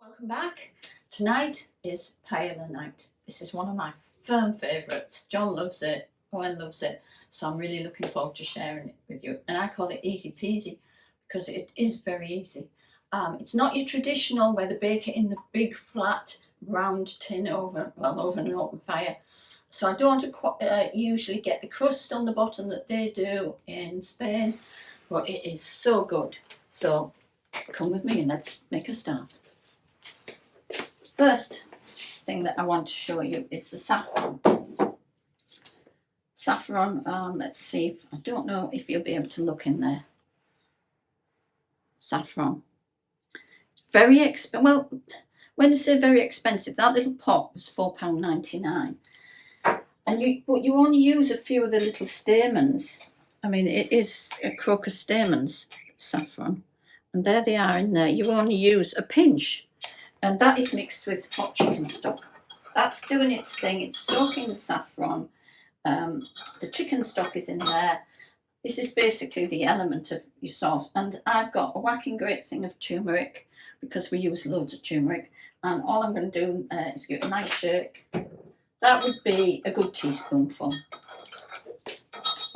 Welcome back. Tonight is paella night. This is one of my firm favourites. John loves it, Owen loves it, so I'm really looking forward to sharing it with you. And I call it easy peasy because it is very easy. It's not your traditional where they bake it in the big flat round tin oven and open fire. So I don't usually get the crust on the bottom that they do in Spain, but it is so good. So come with me and let's make a start. First thing that I want to show you is the saffron. Saffron, let's see if, I don't know if you'll be able to look in there. Saffron. Very expensive. Well, when I say very expensive, that little pot was £4.99. But you only use a few of the little stamens. I mean, it is a crocus stamens, saffron. And there they are in there. You only use a pinch. And that is mixed with hot chicken stock. That's doing its thing. It's soaking the saffron. The chicken stock is in there. This is basically the element of your sauce. And I've got a whacking great thing of turmeric because we use loads of turmeric. And all I'm going to do is give it a nice shake. That would be a good teaspoonful.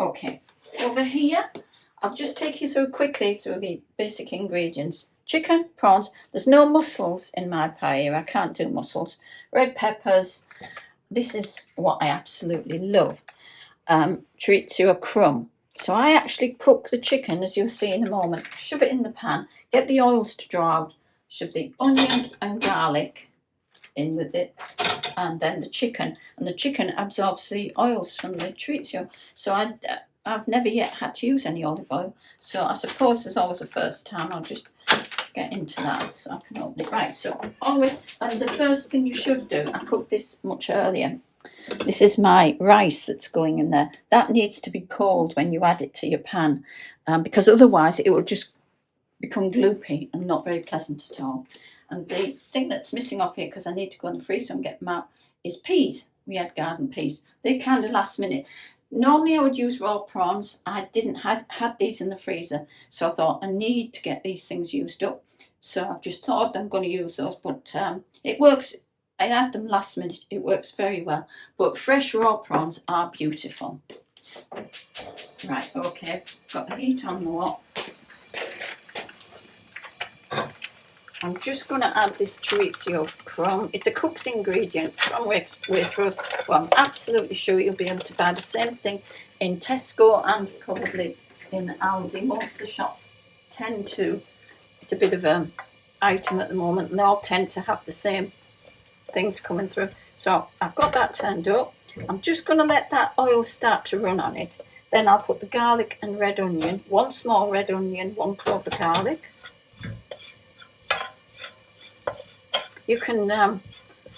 Okay, over here, I'll just take you through quickly through the basic ingredients. Chicken, prawns. There's no mussels in my paella. I can't do mussels. Red peppers. This is what I absolutely love. Chorizo crumb. So I actually cook the chicken, as you'll see in a moment. Shove it in the pan. Get the oils to draw out. Shove the onion and garlic in with it. And then the chicken. And the chicken absorbs the oils from the chorizo. So I've never yet had to use any olive oil. So I suppose there's always a first time. I'll just get into that so I can open it. Right, so and the first thing you should do, I cooked this much earlier. This is my rice that's going in there. That needs to be cold when you add it to your pan because otherwise it will just become gloopy and not very pleasant at all. And the thing that's missing off here, because I need to go in the freezer and get them out, is peas. We had garden peas. They're kind of last minute. Normally I would use raw prawns. I didn't had these in the freezer, so I thought I need to get these things used up. So I've just thought I'm going to use those, but it works. I had them last minute. It works very well. But fresh raw prawns are beautiful. Right, okay, got the heat on low. I'm just going to add this chorizo crumb. It's a cook's ingredient from Waitrose. Well, I'm absolutely sure you'll be able to buy the same thing in Tesco and probably in Aldi. Most of the shops tend to. It's a bit of an item at the moment, and they all tend to have the same things coming through. So I've got that turned up. I'm just going to let that oil start to run on it. Then I'll put the garlic and red onion. 1 small red onion, 1 clove of garlic. You can,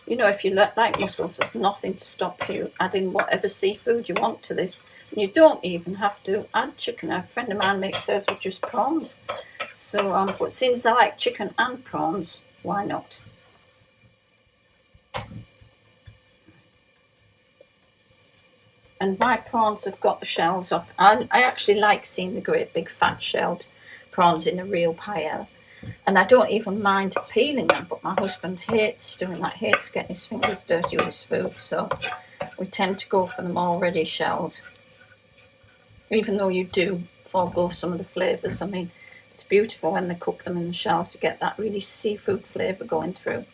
if you like mussels, there's nothing to stop you adding whatever seafood you want to this. And you don't even have to add chicken. A friend of mine makes hers with just prawns. So, but since I like chicken and prawns, why not? And my prawns have got the shells off. I actually like seeing the great big fat shelled prawns in a real paella. And I don't even mind peeling them, but my husband hates doing that, hates getting his fingers dirty with his food, so we tend to go for them already shelled. Even though you do forego some of the flavours. I mean, it's beautiful when they cook them in the shells to get that really seafood flavour going through.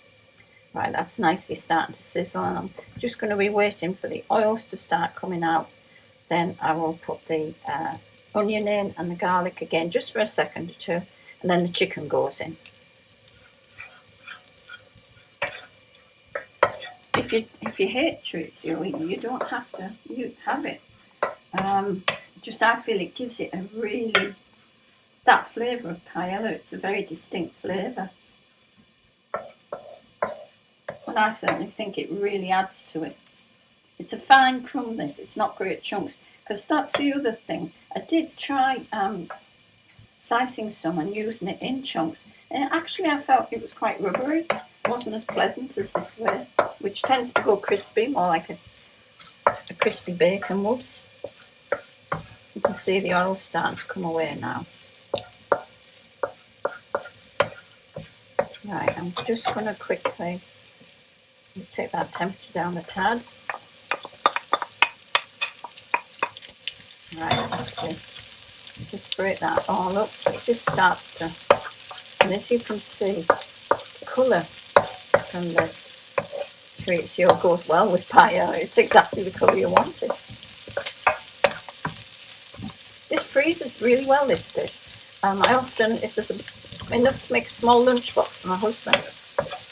Right, that's nicely starting to sizzle, and I'm just going to be waiting for the oils to start coming out. Then I will put the onion in and the garlic again, just for a second or two. And then the chicken goes in. If you hate chorizo, you don't have to. You have it. I feel it gives it a really, that flavour of paella. It's a very distinct flavour. And I certainly think it really adds to it. It's a fine crumb. This. It's not great chunks, because that's the other thing. I did try slicing some and using it in chunks, and actually I felt it was quite rubbery. It wasn't as pleasant as this way, which tends to go crispy, more like a crispy bacon would. You can see the oil starting to come away now. Right, I'm just going to quickly take that temperature down a tad. Right, that's it. Just break that all up so it just starts to, and as you can see, the colour from the chorizo goes well with paella. It's exactly the colour you want it. This freezes really well, this dish. I often, if there's enough to make a small lunchbox for my husband,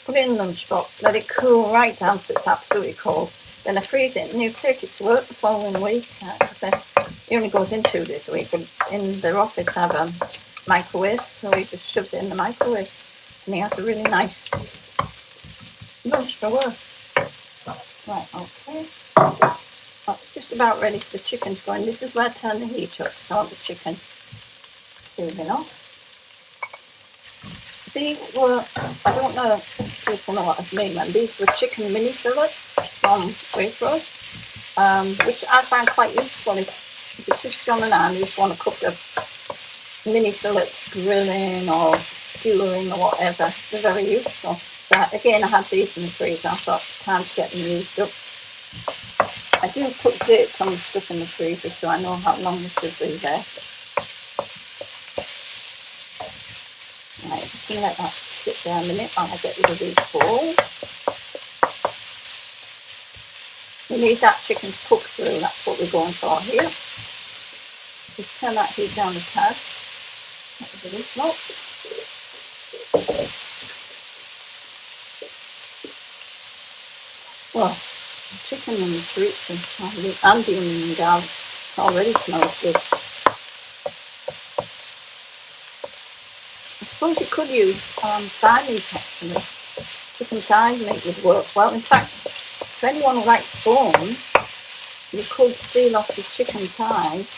put it in a lunchbox, let it cool right down so it's absolutely cold. Then I freeze it and you take it to work the following week. He only goes in 2 days a week, but in their office I have a microwave, so he just shoves it in the microwave. And he has a really nice lunch for work. Right, okay. That's just about ready for the chicken to go in. This is where I turn the heat up, so I want the chicken sealing off. These were, I don't know if people know what I mean, and these were chicken mini fillets from Waitrose, which I find quite useful if it's just John and I just want to cook the mini fillets grilling or skewering or whatever. They're very useful. So again, I had these in the freezer. I thought it's time to get them used up. I do put dates on the stuff in the freezer so I know how long this will be there. Right, just going to let that sit there a minute while I get rid of these balls. We need that chicken to cook through, that's what we're going for here. Just turn that heat down a tad. That was a bit smoke. Well, the chicken and the chorizo and the onion and garlic already smells good. I suppose you could use thigh meat actually. Chicken thigh meat would work well. In fact, for anyone who likes bone, you could seal off the chicken thighs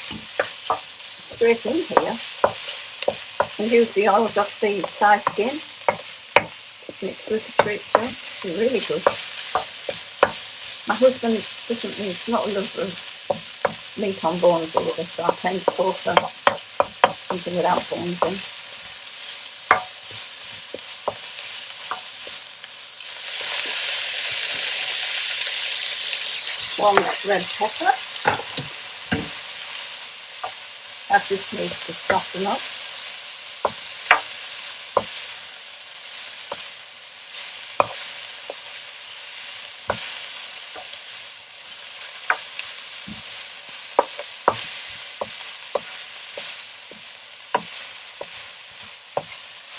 straight in here and use the oils off the thigh skin mixed with the chorizo. It's really good. My husband doesn't eat, he's not a lover of meat on bones either, so I tend to go for something without bones in. One red pepper. That just needs to soften up.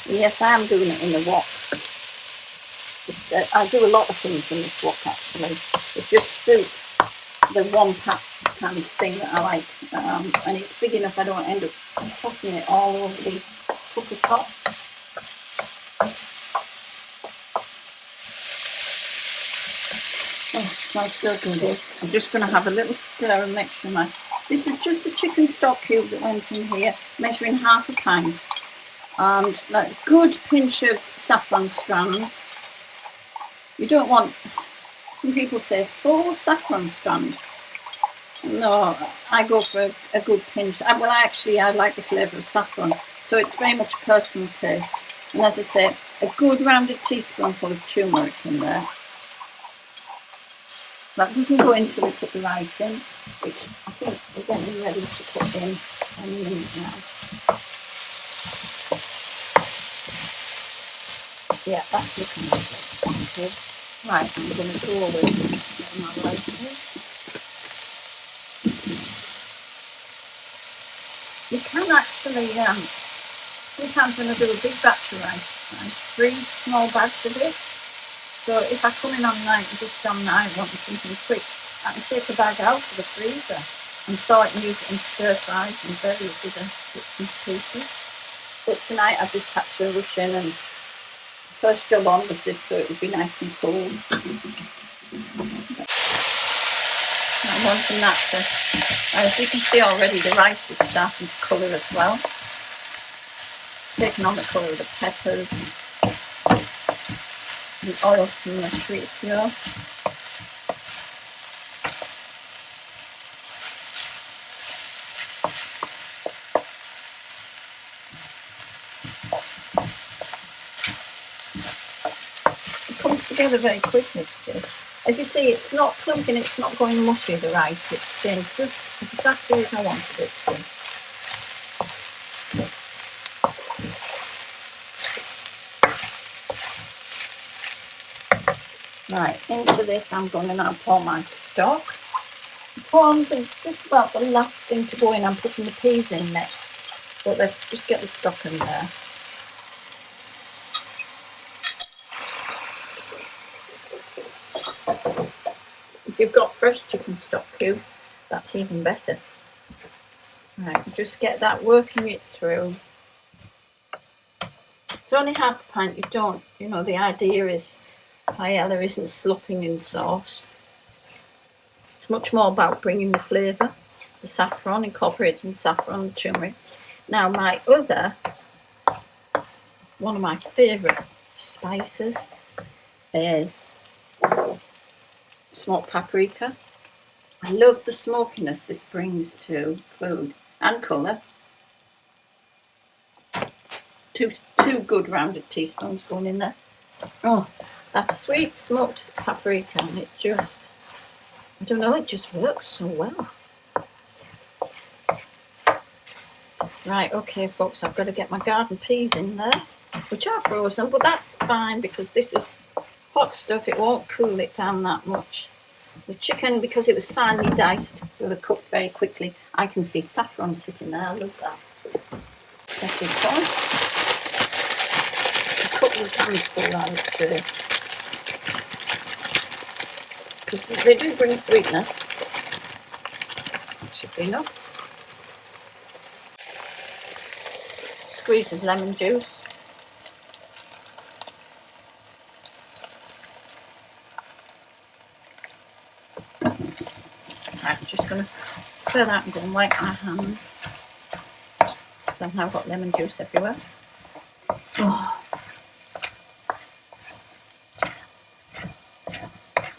Yes, I am doing it in the wok. I do a lot of things in this wok actually. It just suits the one pan thing that I like, and it's big enough I don't end up tossing it all over the cooker top. Oh, it smells so good. I'm just going to have a little stir and make sure this is just a chicken stock cube that went in here, measuring ½ a pint. And a good pinch of saffron strands. You don't want, some people say 4 saffron strands. No, I go for a good pinch. I like the flavour of saffron, so it's very much personal taste. And as I say, a good rounded teaspoonful of turmeric in there. That doesn't go in until we put the rice in, which I think we're getting ready to put in any minute now. Yeah, that's looking good. Right, I'm going to go with my rice in. You can actually, sometimes when I do a big batch of rice, I freeze small bags of it. So if I come in on night and just on night wanting something quick, I can take a bag out of the freezer and thaw it and use it in stir fries and various other bits and pieces. But tonight I just had to rush in, and first job on was this, so it would be nice and cool. I'm wanting that to, as you can see already, the rice is starting to colour as well. It's taken on the colour of the peppers, the oils from the chorizo. together very quickly still. As you see, it's not clumping, it's not going mushy, the rice. It's staying just exactly as I wanted it to be. Right, into this I'm going to now pour my stock. The prawns are just about the last thing to go in. I'm putting the peas in next. But let's just get the stock in there. If you've got fresh chicken stock cube, that's even better. Right, just get that, working it through. It's only half a pint. You know, the idea is paella isn't slopping in sauce. It's much more about bringing the flavour, the saffron, incorporating saffron and turmeric. Now my one of my favourite spices is smoked paprika. I love the smokiness this brings to food and colour. Two good rounded teaspoons going in there. Oh, that's sweet smoked paprika, and it just, I don't know, it just works so well. Right, okay folks, I've got to get my garden peas in there, which are frozen, but that's fine because this is hot stuff, it won't cool it down that much. The chicken, because it was finely diced, will cook very quickly. I can see saffron sitting there, I love that. That's it, guys. A couple of handfuls, I would say, because they do bring sweetness. Should be enough. Squeeze of lemon juice. I'm just going to stir that and then wipe my hands. So I've now got lemon juice everywhere. Oh.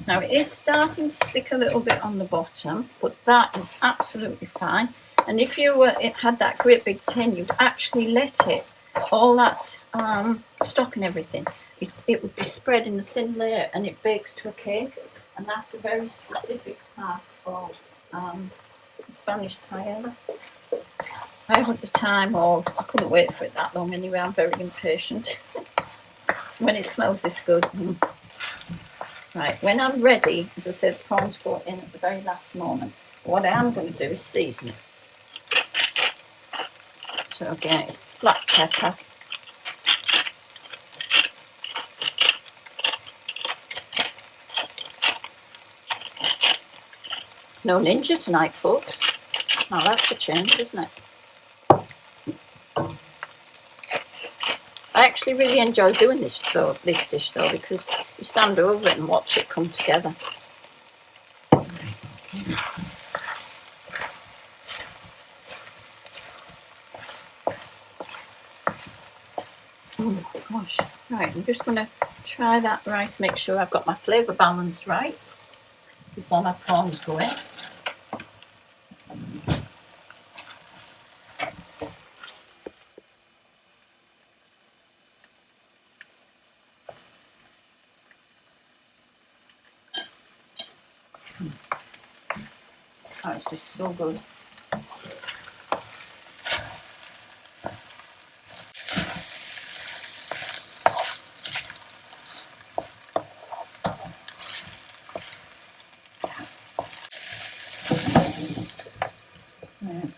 Now it is starting to stick a little bit on the bottom, but that is absolutely fine. And if you had that great big tin, you'd actually let it, all that stock and everything, it would be spread in a thin layer and it bakes to a cake. And that's a very specific part of Spanish paella. I haven't the time, or I couldn't wait for it that long anyway. I'm very impatient. When it smells this good. Right, when I'm ready, as I said, prawns go in at the very last moment. What I am going to do is season it. So again, it's black pepper. No ninja tonight, folks. Now that's a change, isn't it? I actually really enjoy doing this dish though, because you stand over it and watch it come together. Oh gosh. Right, I'm just going to try that rice, make sure I've got my flavour balance right before my prawns go in. Oh, it's just so good.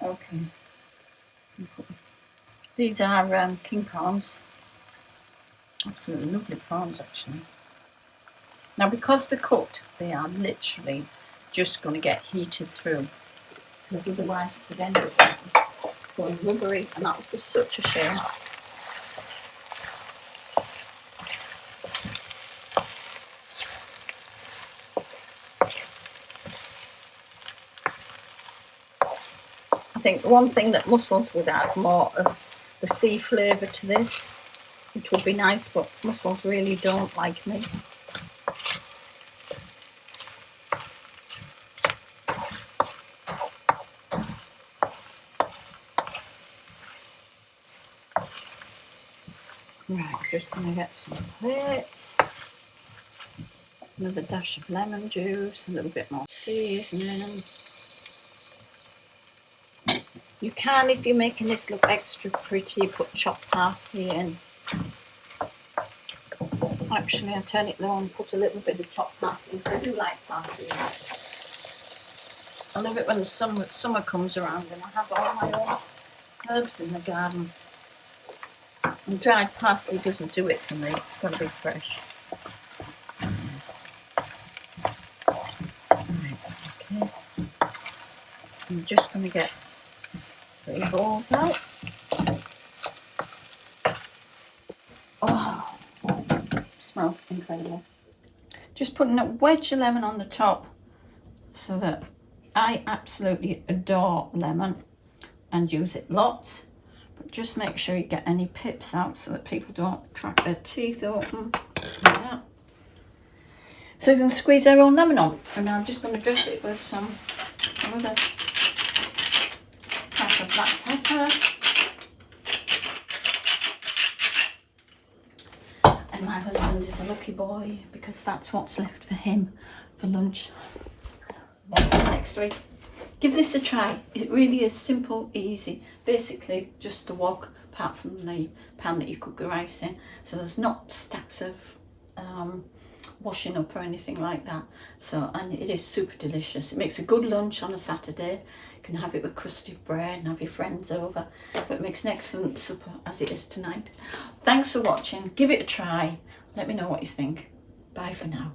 Okay. These are king prawns. Absolutely lovely prawns, actually. Now, because they're cooked, they are literally just going to get heated through, because otherwise it could end up going rubbery, and that would be such a shame. I think one thing that mussels would add more of the sea flavour to this, which would be nice, but mussels really don't like me. Right, just going to get some plates. Another dash of lemon juice, a little bit more seasoning. You can, if you're making this look extra pretty, put chopped parsley in. Actually, I turn it low and put a little bit of chopped parsley because I do like parsley. I love it when the summer comes around and I have all my own herbs in the garden. And dried parsley doesn't do it for me, it's got to be fresh. Right, okay. I'm just going to get 3 balls out. Oh, smells incredible. Just putting a wedge of lemon on the top so that I absolutely adore lemon and use it lots. But just make sure you get any pips out so that people don't crack their teeth open like that. So you can squeeze their own lemon on. And now I'm just going to dress it with some other crack of black pepper. And my husband is a lucky boy because that's what's left for him for lunch next week. Give this a try. It really is simple, easy. Basically just the wok, apart from the pan that you cook the rice in. So there's not stacks of washing up or anything like that. So, and it is super delicious. It makes a good lunch on a Saturday. You can have it with crusty bread and have your friends over. But it makes an excellent supper as it is tonight. Thanks for watching. Give it a try. Let me know what you think. Bye for now.